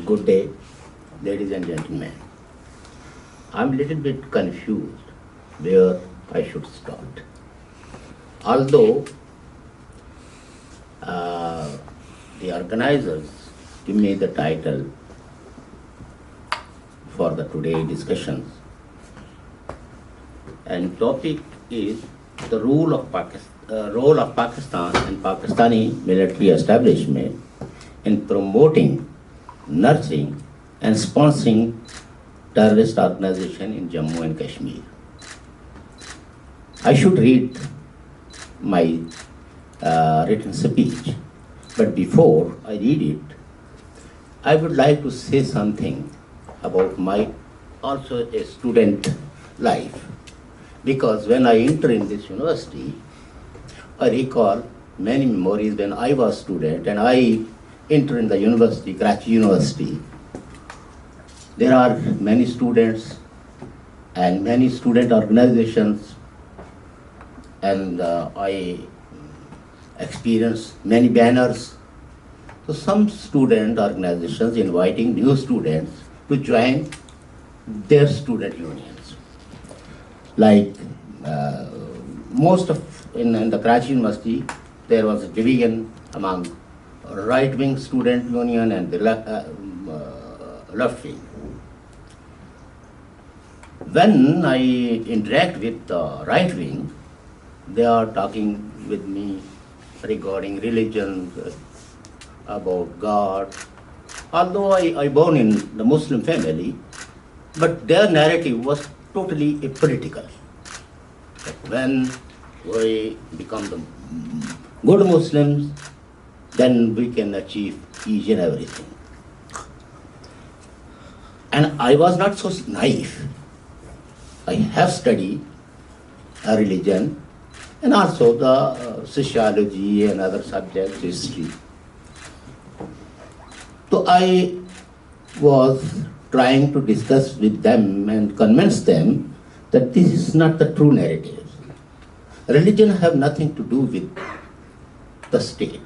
Good day, ladies and gentlemen. I'm a little bit confused where I should start. Although the organizers give me the title for the today discussions, and topic is the role of Pakistan and Pakistani military establishment in promoting, nurturing and sponsoring terrorist organization in Jammu and Kashmir. I should read my written speech, but before I read it, I would like to say something about my also a student life, because when I entered in this university, I recall many memories when I was student and I entered in the university, Vrije University. There are many students and many student organizations, and I experienced many banners. So some student organizations inviting new students to join their student unions. Like most of in the Vrije University, there was a division among right-wing student union and the left wing. When I interact with the right wing, they are talking with me regarding religion, about God. Although I born in the Muslim family, but their narrative was totally political. When we become the good Muslims, then we can achieve each and everything. And I was not so naive. I have studied religion and also the sociology and other subjects, history. So I was trying to discuss with them and convince them that this is not the true narrative. Religion have nothing to do with the state.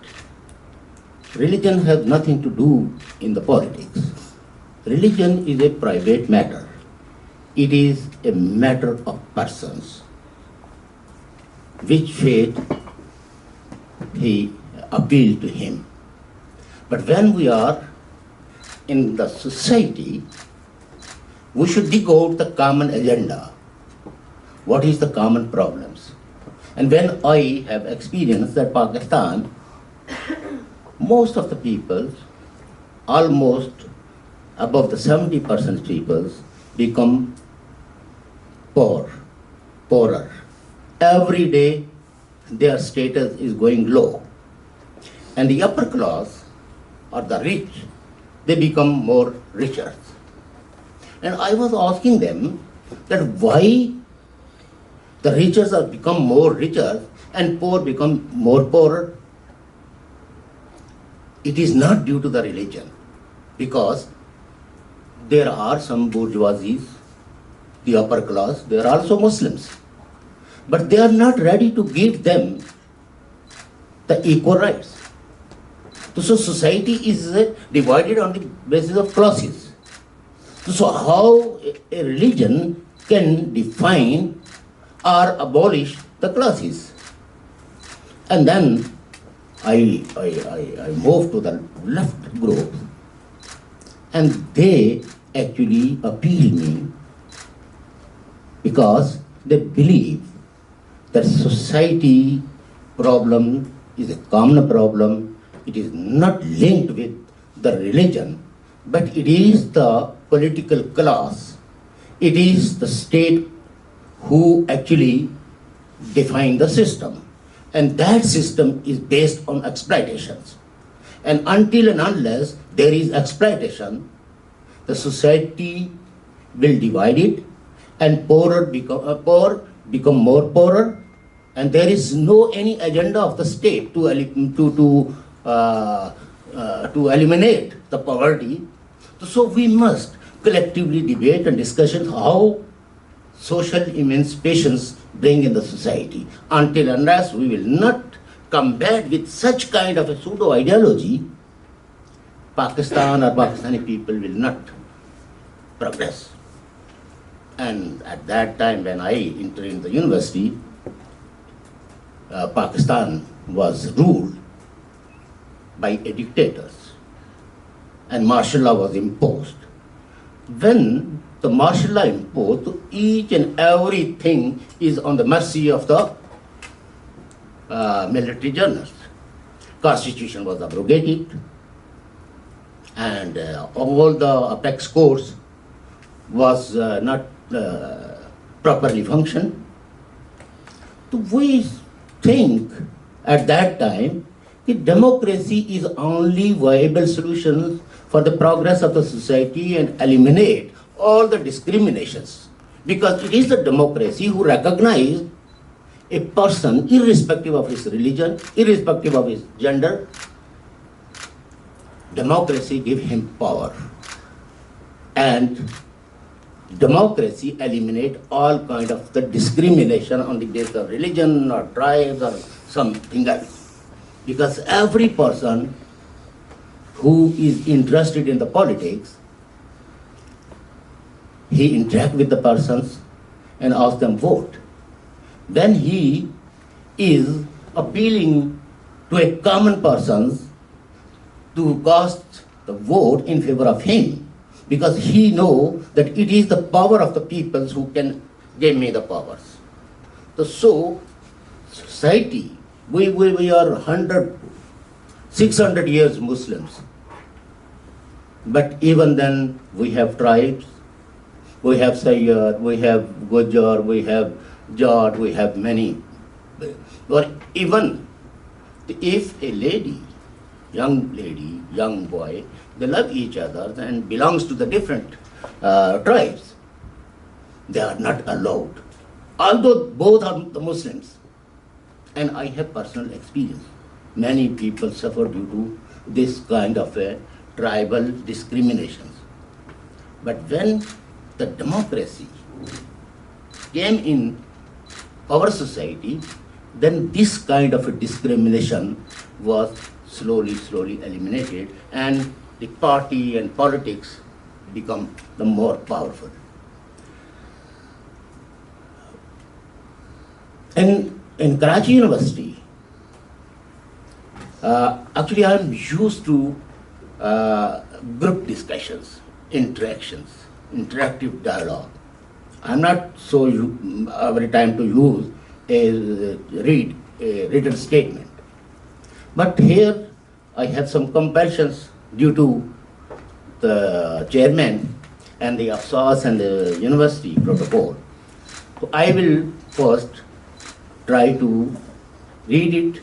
Religion has nothing to do in the politics. Religion is a private matter. It is a matter of persons. Which faith he appealed to him. But when we are in the society, we should dig out the common agenda. What is the common problems? And when I have experienced that Pakistan, most of the people, almost above the 70% people, become poorer. Every day their status is going low. And the upper class or the rich, they become more richer. And I was asking them that why the richer have become more richer and poor become more poorer. It is not due to the religion, because there are some bourgeoisies, the upper class, they are also Muslims. But they are not ready to give them the equal rights. So society is divided on the basis of classes. So how a religion can define or abolish the classes? And then I moved to the left group, and they actually appeal me because they believe that society problem is a common problem. It is not linked with the religion, but it is the political class. It is the state who actually define the system. And that system is based on exploitations. And until and unless there is exploitation, the society will divide it, and poor become more poorer, and there is no any agenda of the state to eliminate the poverty. So we must collectively debate and discuss how social emancipations bring in the society. Until unless we will not combat with such kind of a pseudo ideology, Pakistan or Pakistani people will not progress. And at that time when I entered in the university, Pakistan was ruled by dictators and martial law was imposed. When the martial law imposed, each and everything is on the mercy of the military journals. Constitution was abrogated and all the apex courts was not properly functioned. So we think at that time that democracy is only viable solution for the progress of the society and eliminate all the discriminations, because it is the democracy who recognize a person irrespective of his religion, irrespective of his gender. Democracy gives him power, and democracy eliminate all kind of the discrimination on the basis of religion or tribes or something else, because every person who is interested in the politics, he interact with the persons and ask them vote. Then he is appealing to a common person to cast the vote in favor of him, because he know that it is the power of the people who can give me the powers. So society, we are 600 years Muslims, but even then we have tribes, we have Sayyad, we have Gujar, we have Jat, we have many. Or even if a lady, young boy, they love each other and belongs to the different tribes, they are not allowed, although both are the Muslims. And I have personal experience. Many people suffer due to this kind of tribal discriminations. But when the democracy came in our society, then this kind of a discrimination was slowly eliminated, and the party and politics become the more powerful. In Karachi University, actually I am used to group discussions, interactive dialogue. I'm not so every time to use a written statement. But here I have some compulsions due to the chairman and the EFSAS and the university protocol. So I will first try to read it,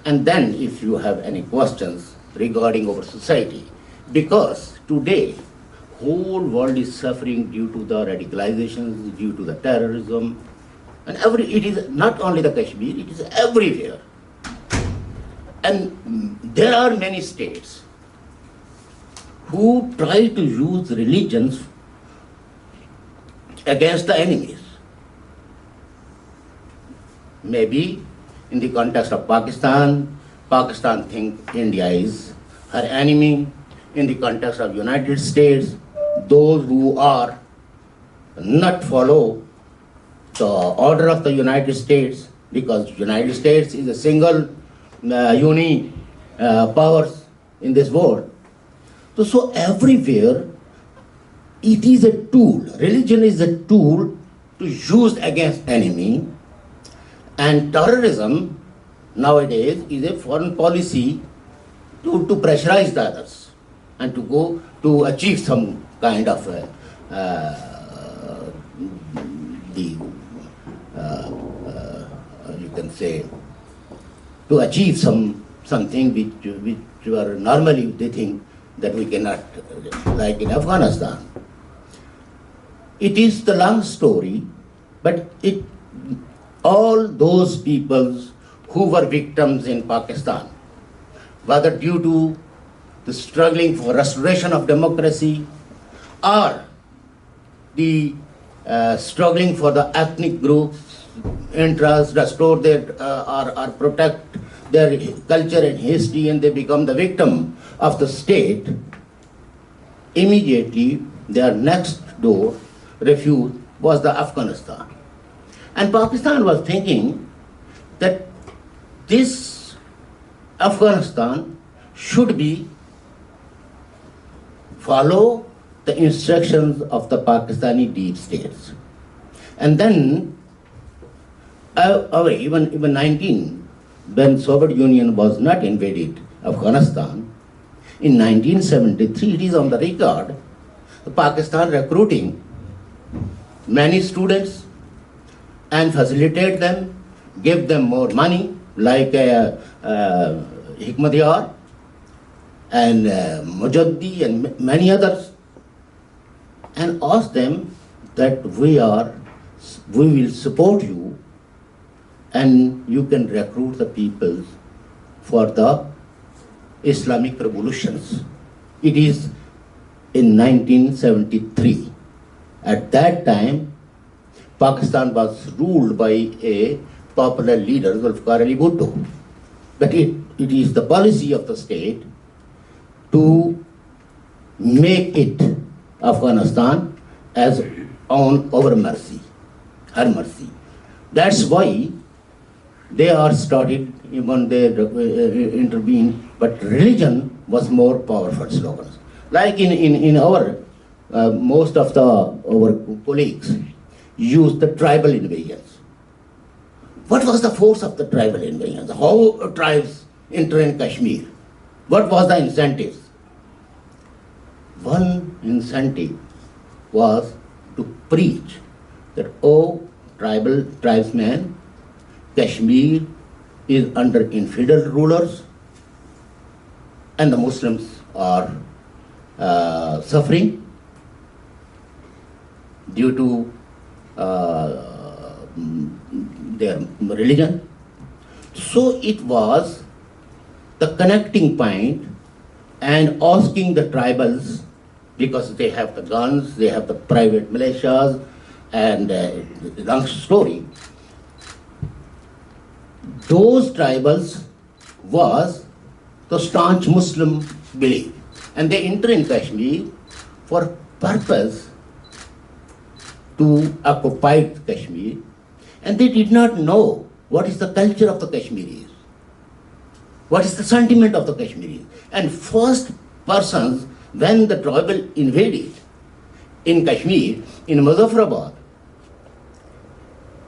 and then if you have any questions regarding our society, because today whole world is suffering due to the radicalization, due to the terrorism, and it is not only the Kashmir, it is everywhere. And there are many states who try to use religions against the enemies. Maybe in the context of Pakistan thinks India is her enemy. In the context of United States, those who are not follow the order of the United States, because United States is a single powers in this world. So everywhere it is a tool. Religion is a tool to use against enemy, and terrorism nowadays is a foreign policy to pressurize the others and to go to achieve some kind of you can say, to achieve something which are normally they think that we cannot, like in Afghanistan. It is the long story, but all those peoples who were victims in Pakistan, whether due to the struggling for restoration of democracy or the struggling for the ethnic groups' interests, restore their or protect their culture and history and they become the victim of the state, immediately their next door refuge was the Afghanistan. And Pakistan was thinking that this Afghanistan should be follow the instructions of the Pakistani deep states. And then, even 19, when Soviet Union was not invaded Afghanistan, in 1973, it is on the record, Pakistan recruiting many students and facilitate them, give them more money, like Hikmatyar and Mujaddi and many others, and ask them that we will support you and you can recruit the people for the Islamic revolutions. It is in 1973. At that time, Pakistan was ruled by a popular leader, Zulfikar Ali Bhutto. But it is the policy of the state to make it Afghanistan as on our mercy, her mercy. That's why they are started, even they intervened, but religion was more powerful slogans. Like in our, most of our colleagues used the tribal invasions. What was the force of the tribal invasions? How tribes enter in Kashmir? What was the incentives? One incentive was to preach that, oh, tribesmen, Kashmir is under infidel rulers and the Muslims are suffering due to their religion. So it was the connecting point and asking the tribals, because they have the guns, they have the private militias, and long story. Those tribals was the staunch Muslim belief, and they enter in Kashmir for purpose to occupy Kashmir, and they did not know what is the culture of the Kashmiris, what is the sentiment of the Kashmiris. And first persons, when the tribal invaded in Kashmir, in Muzaffarabad,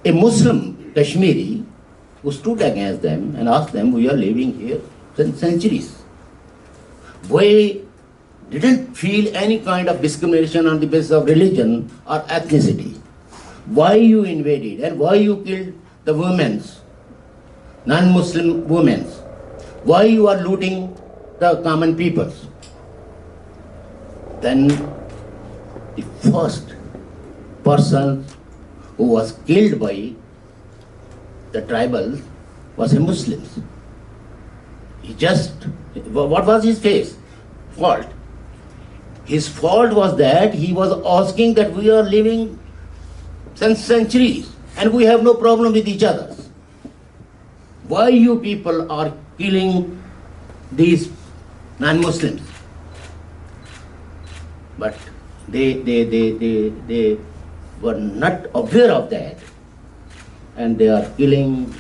a Muslim Kashmiri who stood against them and asked them, we are living here since centuries. We didn't feel any kind of discrimination on the basis of religion or ethnicity. Why you invaded and why you killed the women's, non-Muslim women's? Why you are looting the common peoples? Then the first person who was killed by the tribals was a Muslim. He just, what was his fault? His fault was that he was asking that we are living since centuries and we have no problem with each other. Why you people are killing these non-Muslims? But they were not aware of that, and they are killing,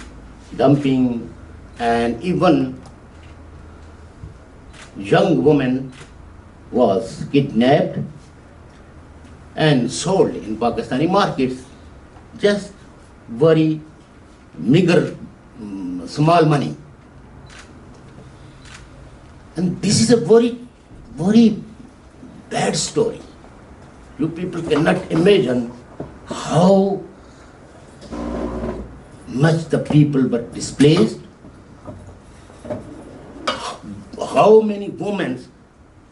dumping, and even young woman was kidnapped and sold in Pakistani markets, just very meager, small money. And this is a very, very bad story. You people cannot imagine how much the people were displaced, how many women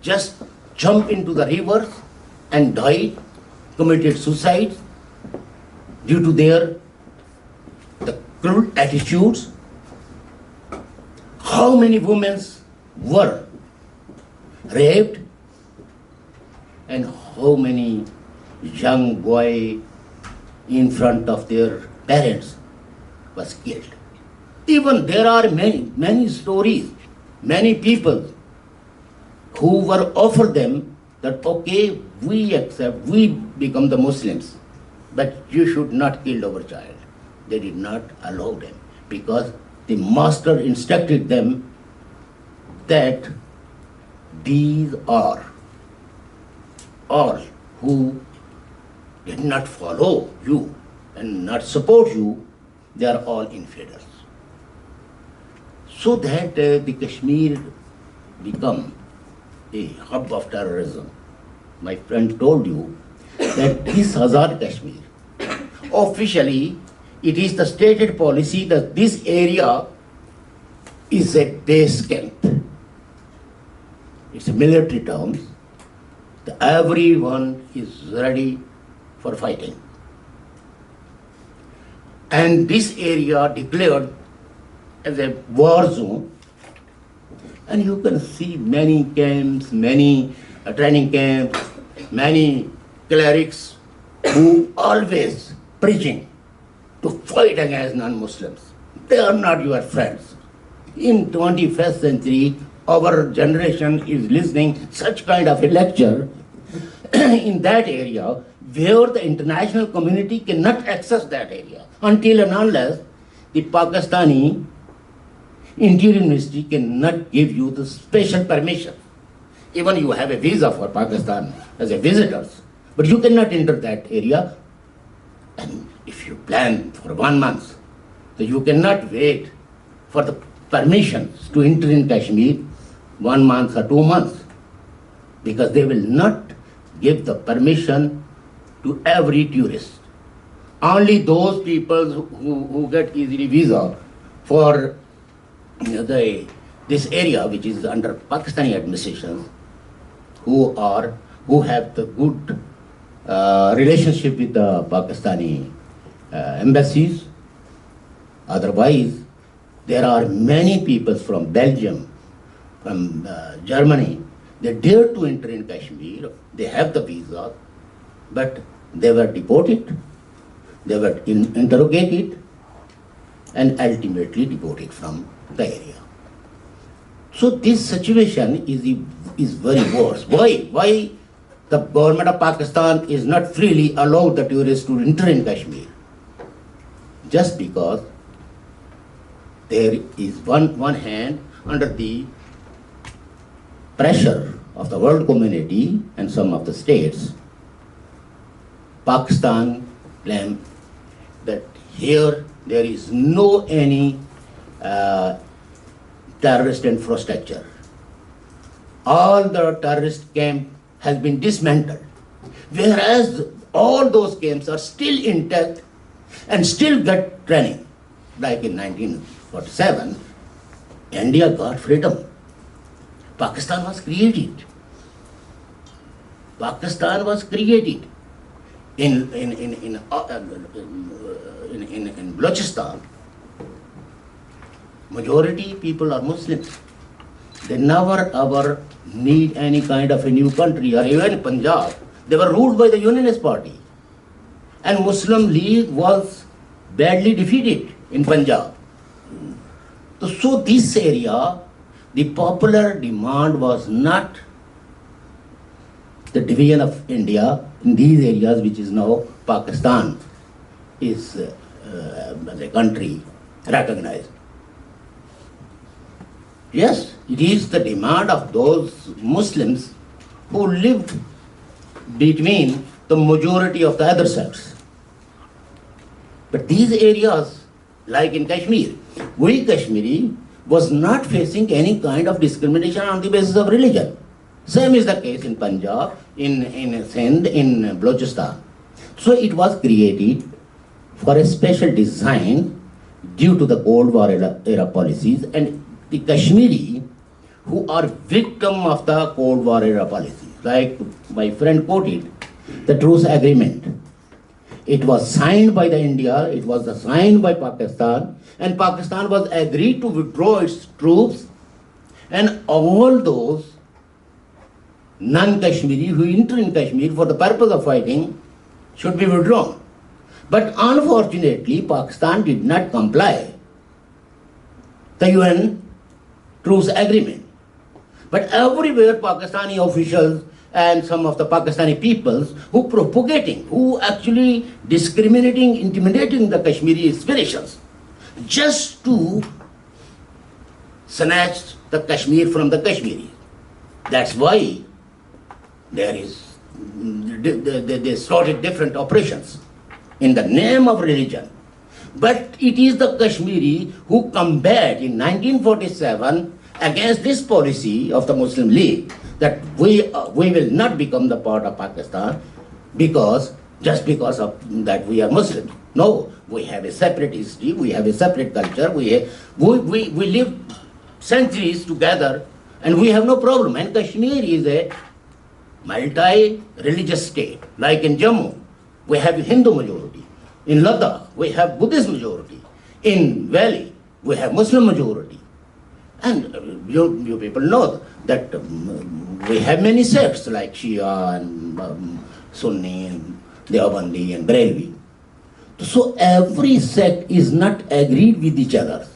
just jumped into the rivers and died, committed suicide due to the cruel attitudes. How many women were raped, and how many young boy in front of their parents was killed. Even there are many stories, many people who were offered them that, okay, we accept, we become the Muslims, but you should not kill our child. They did not allow them because the master instructed them that these are all who did not follow you and not support you, they are all infidels. So that the Kashmir become a hub of terrorism. My friend told you that this Azad Kashmir, officially it is the stated policy that this area is a base camp. It's a military term. Everyone is ready for fighting. And this area declared as a war zone, and you can see many camps, many training camps, many clerics who always preaching to fight against non-Muslims. They are not your friends. In 21st century, our generation is listening such kind of a lecture in that area where the international community cannot access that area until and unless the Pakistani Interior Ministry cannot give you the special permission. Even you have a visa for Pakistan as a visitors, but you cannot enter that area. And if you plan for 1 month, so you cannot wait for the permissions to enter in Kashmir 1 month or 2 months, because they will not give the permission to every tourist. Only those people who get easily visa for this area, which is under Pakistani administration, who have the good relationship with the Pakistani embassies. Otherwise, there are many people from Belgium, from Germany. They dare to enter in Kashmir. They have the visa, but they were deported. They were interrogated and ultimately deported from the area. So this situation is very worse. Why the government of Pakistan is not freely allowed the tourists to enter in Kashmir? Just because there is one hand under the pressure of the world community and some of the states, Pakistan claims that here there is no any terrorist infrastructure. All the terrorist camp has been dismantled, whereas all those camps are still intact and still get training. Like in 1947, India got freedom. Pakistan was created. Pakistan was created in Balochistan. Majority people are Muslims. They never ever need any kind of a new country, or even Punjab. They were ruled by the Unionist Party. And Muslim League was badly defeated in Punjab. So this area, the popular demand was not the division of India in these areas, which is now Pakistan is as a country recognized. Yes, it is the demand of those Muslims who lived between the majority of the other sects. But these areas, like in Kashmir, we Kashmiri was not facing any kind of discrimination on the basis of religion. Same is the case in Punjab, in Sindh, in Balochistan. So it was created for a special design due to the Cold War era policies, and the Kashmiri who are victim of the Cold War era policies. Like my friend quoted, the truce agreement. It was signed by the India, it was signed by Pakistan, and Pakistan was agreed to withdraw its troops, and all those non-Kashmiri who enter in Kashmir for the purpose of fighting should be withdrawn. But unfortunately, Pakistan did not comply the UN truce agreement. But everywhere Pakistani officials and some of the Pakistani peoples who propagating, who actually discriminating, intimidating the Kashmiri aspirations, just to snatch the Kashmir from the Kashmiri. That's why they started different operations in the name of religion. But it is the Kashmiri who combat in 1947 against this policy of the Muslim League that we will not become the part of Pakistan just because of that we are Muslims. No, we have a separate history, we have a separate culture, we live centuries together and we have no problem. And Kashmir is a multi-religious state. Like in Jammu, we have Hindu majority. In Ladakh, we have Buddhist majority. In Valley, we have Muslim majority. And you people know that we have many sects like Shia and Sunni and Deobandi and Brahmi. So every sect is not agreed with each other.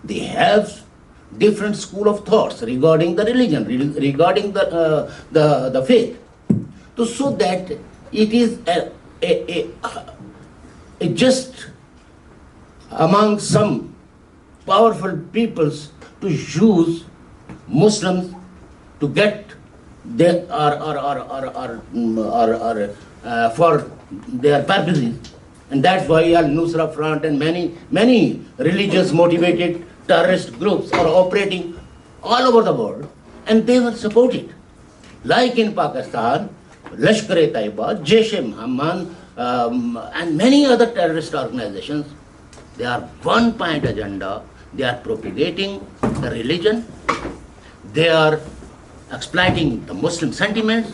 They have different school of thoughts regarding the religion, regarding the faith. So that it is just among some powerful peoples to use Muslims to get their for their purposes, and that's why Al-Nusra Front and many religious motivated terrorist groups are operating all over the world, and they were supported. Like in Pakistan, Lashkar-e-Taiba, Jaish-e-Mohammed, and many other terrorist organizations, they are one-point agenda. They are propagating the religion. They are exploiting the Muslim sentiments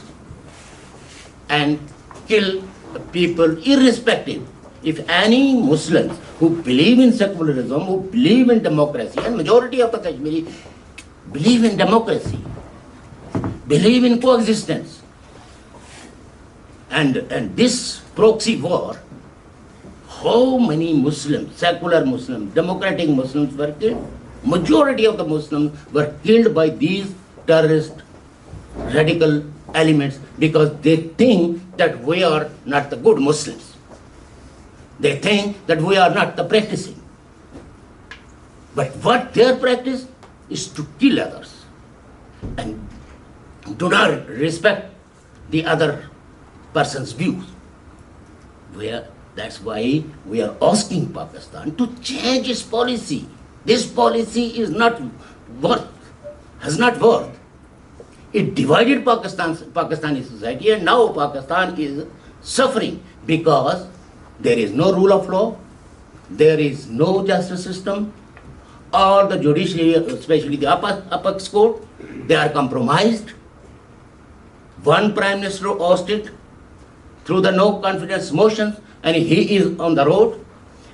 and kill the people irrespective. If any Muslims who believe in secularism, who believe in democracy, and majority of the Kashmiri believe in democracy, believe in coexistence, and this proxy war, how many Muslims, secular Muslims, democratic Muslims were killed? Majority of the Muslims were killed by these terrorist radical elements because they think that we are not the good Muslims. They think that we are not the practicing. But what their practice is to kill others and do not respect the other person's views. That's why we are asking Pakistan to change its policy. This policy is not worth, has not worth. It divided Pakistani society, and now Pakistan is suffering because there is no rule of law, there is no justice system, all the judiciary, especially the apex court, they are compromised. One prime minister ousted through the no confidence motions, and he is on the road,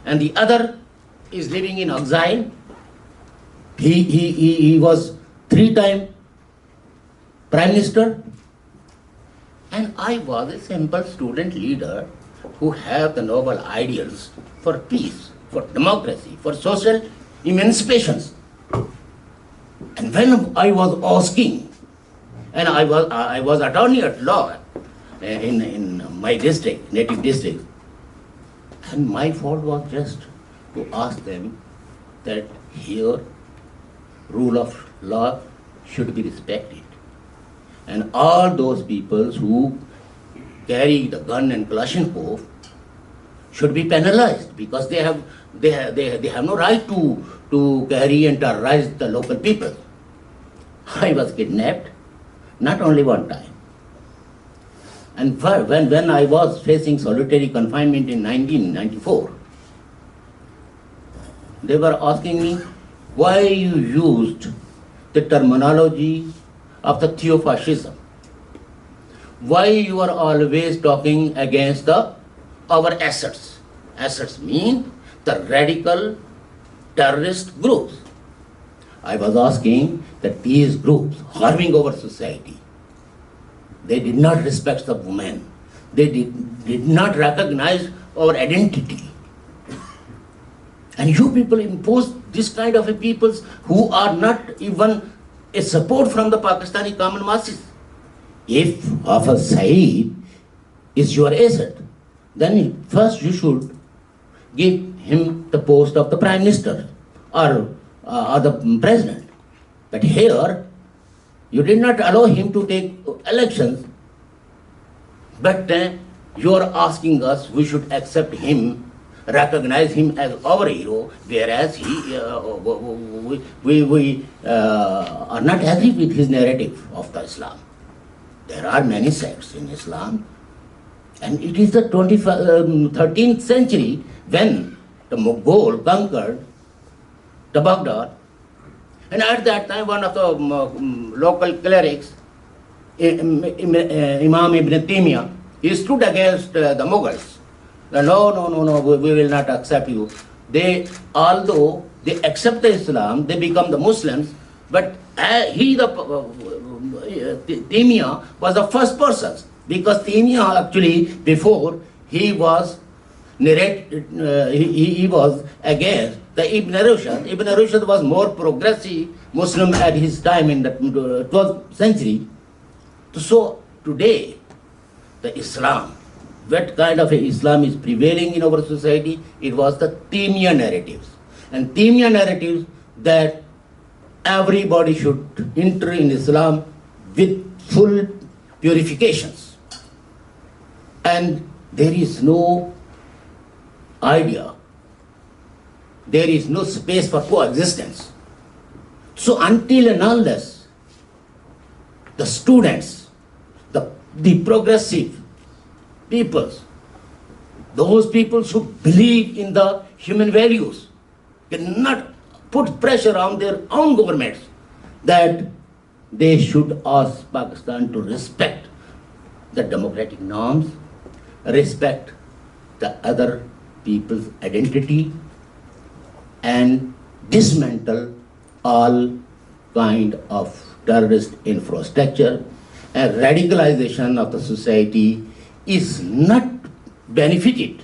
and the other is living in exile. He was 3-time prime minister, and I was a simple student leader who have the noble ideals for peace, for democracy, for social emancipations. And when I was asking, and I was attorney at law in my district, native district, and my fault was just to ask them that here rule of law should be respected, and all those people who carry the gun and Kalashnikov should be penalized because they have no right to carry and terrorize the local people. I was kidnapped, not only one time. And when I was facing solitary confinement in 1994, they were asking me why you used the terminology of the theofascism. Why you are always talking against our assets? Assets mean the radical terrorist groups. I was asking that these groups harming our society, they did not respect the women. They did not recognize our identity. And you people impose this kind of a peoples who are not even a support from the Pakistani common masses. If Hafiz Saeed is your asset, then first you should give him the post of the Prime Minister or the President. But here, you did not allow him to take elections, but you are asking us we should accept him, recognize him as our hero, whereas we are not agree with his narrative of the Islam. There are many sects in Islam, and it is the 13th century when the Mughal conquered the Baghdad, and at that time one of the local clerics, Imam Ibn Taymiyyah, he stood against the Mughals. No, we will not accept you. Although they accept the Islam, they become the Muslims, but Taymiyyah was the first person, because Taymiyyah actually before he was he was against the Ibn Rushd. Ibn Rushd was more progressive Muslim at his time in the 12th century. So today, the Islam, what kind of a Islam is prevailing in our society? It was the Taymiyyah narratives. And Taymiyyah narratives that everybody should enter in Islam with full purifications. And there is no idea, there is no space for coexistence. So until and unless the students, the progressive peoples, those people who believe in the human values, cannot put pressure on their own governments that they should ask Pakistan to respect the democratic norms, respect the other people's identity, and dismantle all kind of terrorist infrastructure. And radicalization of the society is not benefited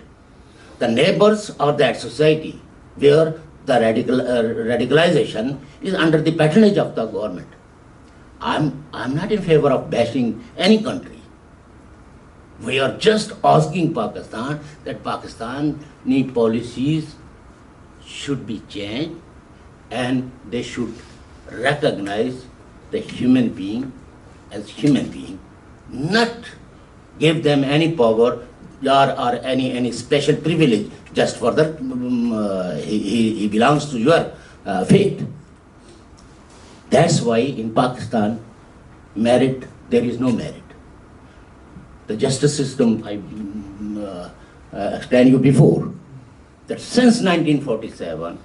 the neighbors of that society where the radicalization is under the patronage of the government. I'm not in favor of bashing any country. We are just asking Pakistan that Pakistani policies should be changed and they should recognize the human being as human being, not give them any power or any special privilege just for the he belongs to your faith. That's why in Pakistan, there is no merit. The justice system, I explained you before, that since 1947,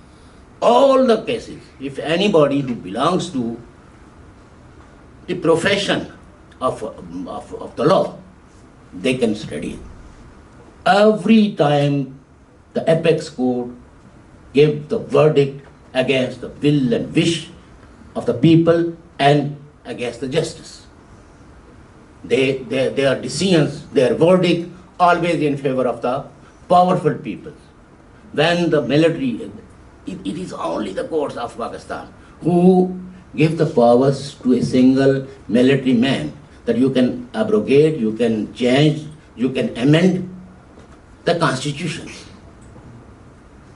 all the cases, if anybody who belongs to the profession of the law, they can study. Every time the apex court gave the verdict against the will and wish of the people and against the justice. Their decisions, their verdict, always in favor of the powerful people. When the military, it is only the courts of Pakistan who give the powers to a single military man, that you can abrogate, you can change, you can amend the constitution.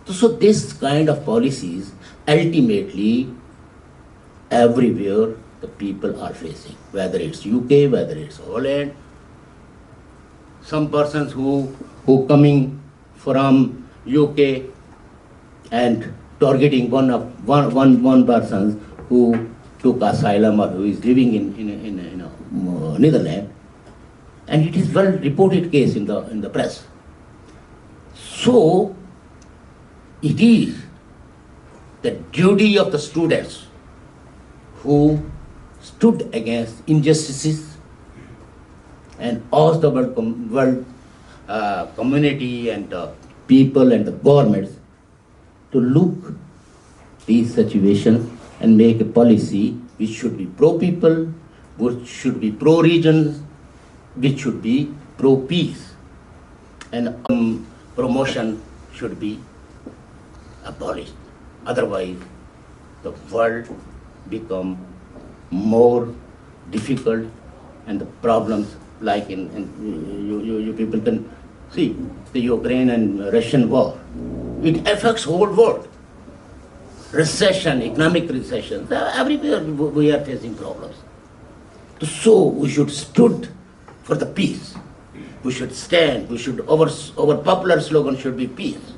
So this kind of policies, ultimately, everywhere the people are facing, whether it's UK, whether it's Holland, some persons who coming from UK and targeting one person who took asylum or who is living in Netherlands, and it is well reported case in the press. So it is the duty of the students who stood against injustices and asked the world community and the people and the governments to look these situations and make a policy which should be pro-people, which should be pro-regions, which should be pro-peace. And promotion should be abolished. Otherwise, the world become more difficult, and the problems like you people can see the Ukraine and Russian war. It affects whole world. Recession, economic recession, everywhere we are facing problems. So we should stood for the peace. We should stand. We should our popular slogan should be peace.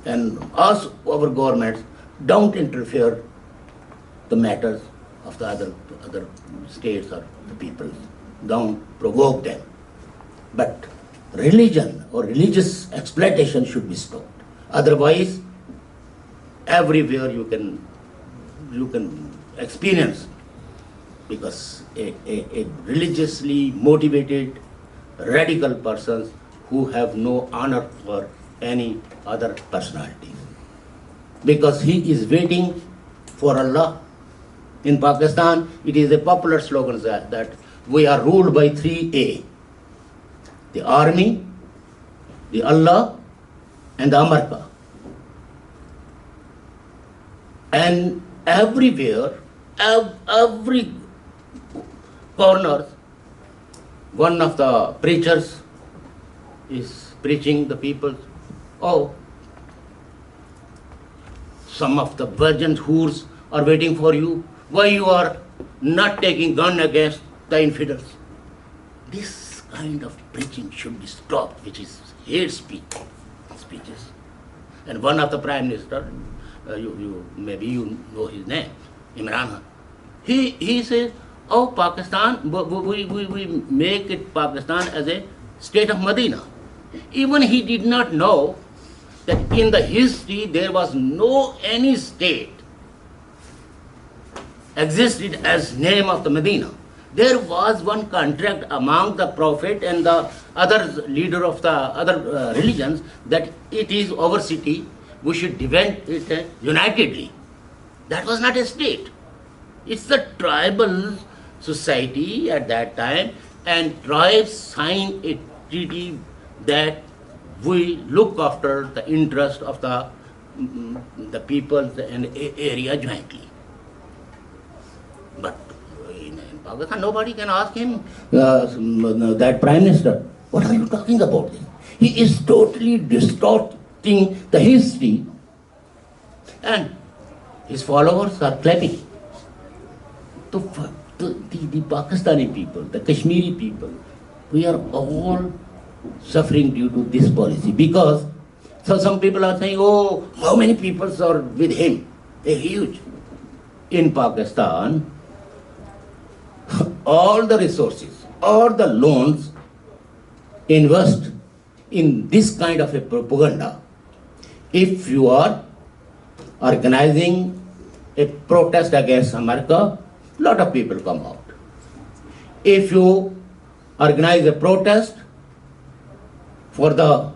And us, our governments, don't interfere the matters of the other states or the people. Don't provoke them. But religion or religious exploitation should be stopped. Otherwise, everywhere you can experience, because a religiously motivated radical persons who have no honor for any other personality, because he is waiting for Allah. In Pakistan, it is a popular slogan that we are ruled by 3A: the army, the Allah, and the America. And everywhere, every corner, one of the preachers is preaching the people, oh, some of the virgin whores are waiting for you. Why you are not taking gun against the infidels? This kind of preaching should be stopped, which is hate speeches. And one of the prime minister, maybe you know his name, Imran Khan. He says, oh, Pakistan, we make it Pakistan as a state of Medina. Even he did not know that in the history there was no any state existed as name of the Medina. There was one contract among the Prophet and the other leader of the other religions that it is our city, we should defend it unitedly. That was not a state. It's the tribal society at that time, and tribes signed a treaty that we look after the interest of the people and area jointly. But in Pakistan, nobody can ask him, that prime minister, what are you talking about? He is totally distorting the history, and his followers are clapping. The Pakistani people, the Kashmiri people, we are all suffering due to this policy, because so some people are saying, oh, how many people are with him? They're huge. In Pakistan, all the resources, all the loans invest in this kind of a propaganda. If you are organizing a protest against America, a lot of people come out. If you organize a protest for the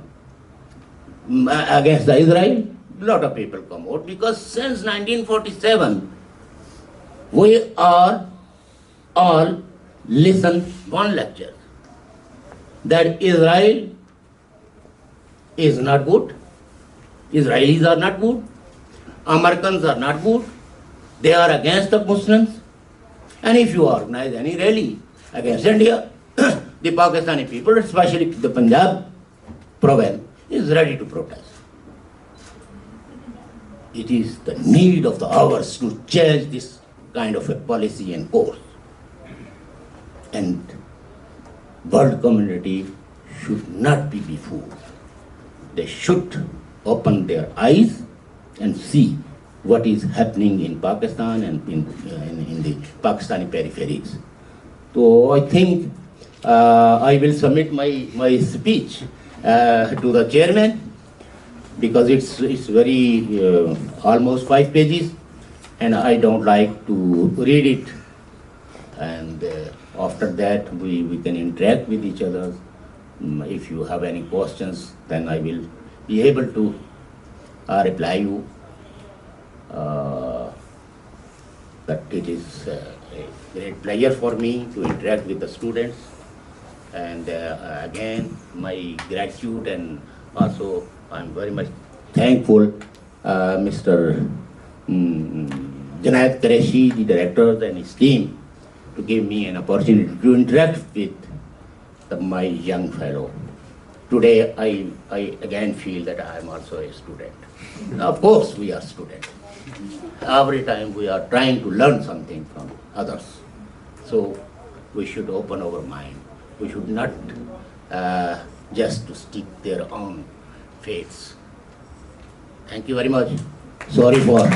against the Israel, a lot of people come out, because since 1947 we are all listen one lecture that Israel is not good, Israelis are not good, Americans are not good, they are against the Muslims. And if you organize any rally against India, the Pakistani people, especially the Punjab province, is ready to protest. It is the need of the hours to change this kind of a policy and course. And world community should not be befooled. They should open their eyes and see what is happening in Pakistan and in the Pakistani peripheries. So I think I will submit my speech to the chairman, because it's very almost 5 pages, and I don't like to read it. And after that we can interact with each other. If you have any questions, then I will be able to reply you. But it is a great pleasure for me to interact with the students, and again my gratitude, and also I'm very much thankful Mr. Junaid Qureshi, the director, and his team, to give me an opportunity to interact with my young fellow. Today, I again feel that I am also a student. Of course, we are students. Every time we are trying to learn something from others. So we should open our mind. We should not just to stick their own faiths. Thank you very much. Sorry for